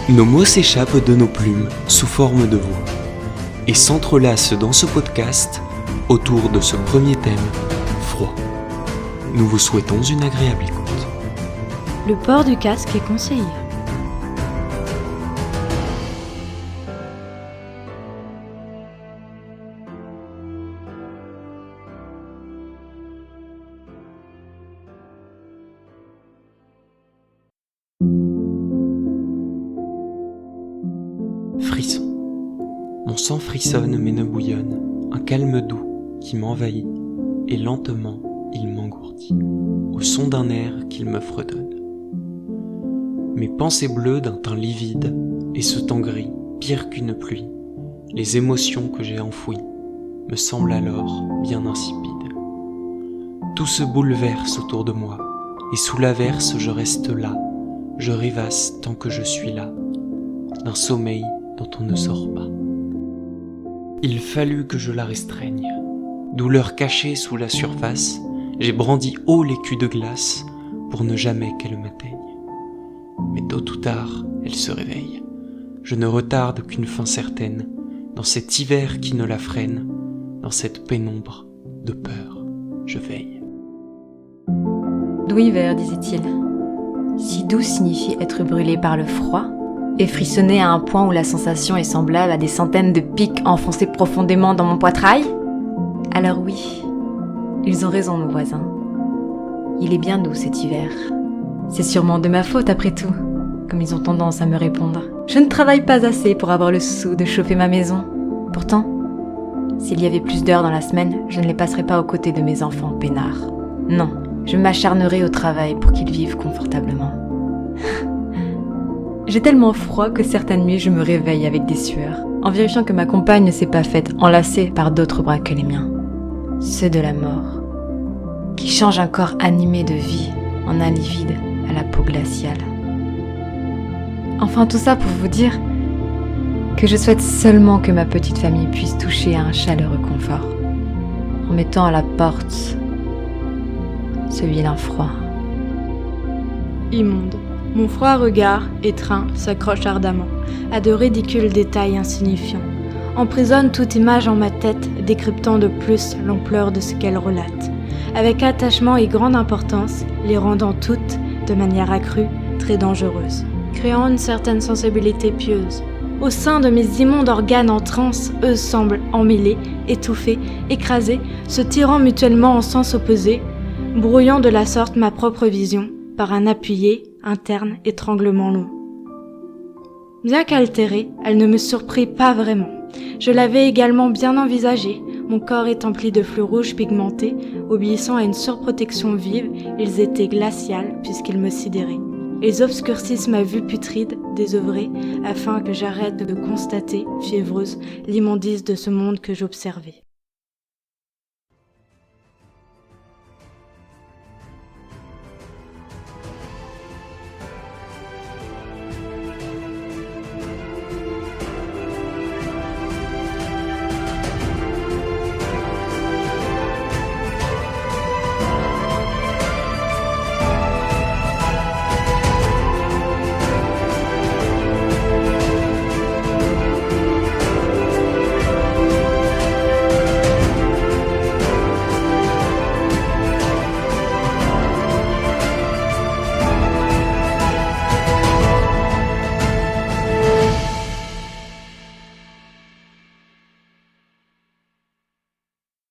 Nos mots s'échappent de nos plumes sous forme de voix et s'entrelacent dans ce podcast autour de ce premier thème, froid. Nous vous souhaitons une agréable écoute. Le port du casque est conseillé. Frisson. Mon sang frissonne mais ne bouillonne, un calme doux qui m'envahit, et lentement il m'engourdit, au son d'un air qu'il me fredonne. Mes pensées bleues d'un teint livide, et ce temps gris, pire qu'une pluie, les émotions que j'ai enfouies, me semblent alors bien insipides. Tout se bouleverse autour de moi, et sous l'averse je reste là, je rêvasse tant que je suis là, d'un sommeil dont on ne sort pas. Il fallut que je la restreigne. Douleur cachée sous la surface, j'ai brandi haut l'écu de glace pour ne jamais qu'elle m'atteigne. Mais tôt ou tard, elle se réveille. Je ne retarde qu'une fin certaine, dans cet hiver qui ne la freine, dans cette pénombre de peur, je veille. Doux hiver, disait-il. Si doux signifie être brûlé par le froid, et frissonner à un point où la sensation est semblable à des centaines de pics enfoncés profondément dans mon poitrail? Alors oui, ils ont raison nos voisins. Il est bien doux cet hiver. C'est sûrement de ma faute après tout, comme ils ont tendance à me répondre. Je ne travaille pas assez pour avoir le sou de chauffer ma maison. Pourtant, s'il y avait plus d'heures dans la semaine, je ne les passerais pas aux côtés de mes enfants peinards. Non, je m'acharnerai au travail pour qu'ils vivent confortablement. J'ai tellement froid que certaines nuits je me réveille avec des sueurs, en vérifiant que ma compagne ne s'est pas faite enlacer par d'autres bras que les miens. Ceux de la mort, qui changent un corps animé de vie en un livide à la peau glaciale. Enfin tout ça pour vous dire que je souhaite seulement que ma petite famille puisse toucher à un chaleureux confort, en mettant à la porte ce vilain froid. Immonde. Mon froid regard, étreint, s'accroche ardemment à de ridicules détails insignifiants, emprisonne toute image en ma tête, décryptant de plus l'ampleur de ce qu'elle relate, avec attachement et grande importance, les rendant toutes, de manière accrue, très dangereuses, créant une certaine sensibilité pieuse. Au sein de mes immondes organes en transe, eux semblent emmêlés, étouffés, écrasés, se tirant mutuellement en sens opposés, brouillant de la sorte ma propre vision, par un appuyé, interne étranglement long. Bien qu'altérée, elle ne me surprit pas vraiment. Je l'avais également bien envisagé, mon corps est empli de flux rouges pigmentés, obéissant à une surprotection vive, ils étaient glaciales puisqu'ils me sidéraient. Ils obscurcissent ma vue putride, désœuvrée, afin que j'arrête de constater, fiévreuse, l'immondice de ce monde que j'observais.